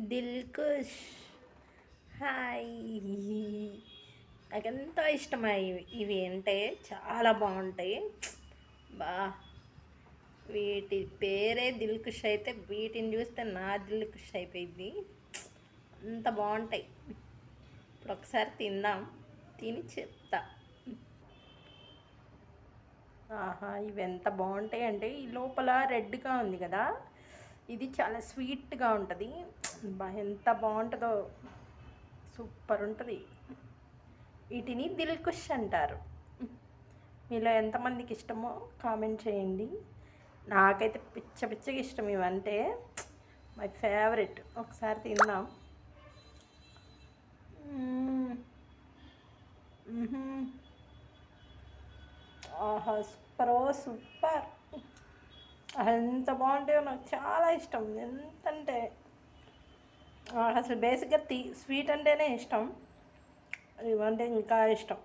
Dilkush hi. నాకెంతో ఇష్టమై ఇవి అంటే చాలా బాగుంటాయి. బా వీటి పేరే దిల్కుష్ అయితే వీటిని చూస్తే నా దిల్కుష్ అయిపోయింది. అంత బాగుంటాయి. ఇప్పుడు ఒకసారి తిందాం, తిని చెప్తా. ఆహా, ఇవి ఎంత బాగుంటాయి అంటే ఈ లోపల రెడ్గా ఉంది కదా, ఇది చాలా స్వీట్గా ఉంటుంది. ఎంత బాగుంటుందో, సూపర్ ఉంటుంది. వీటిని దిల్కుష్ అంటారు. మీలో ఎంతమందికి ఇష్టమో కామెంట్ చేయండి. నాకైతే పిచ్చ పిచ్చగా ఇష్టం ఇవంటే, మై ఫేవరెట్. ఒకసారి తిందాం. ఆహా, సూపర్. ఎంత బాగుంటాయో, నాకు చాలా ఇష్టం. ఎంతంటే అసలు బేసిక్గా స్వీట్ అంటేనే ఇష్టం, ఇవంటే ఇంకా ఇష్టం.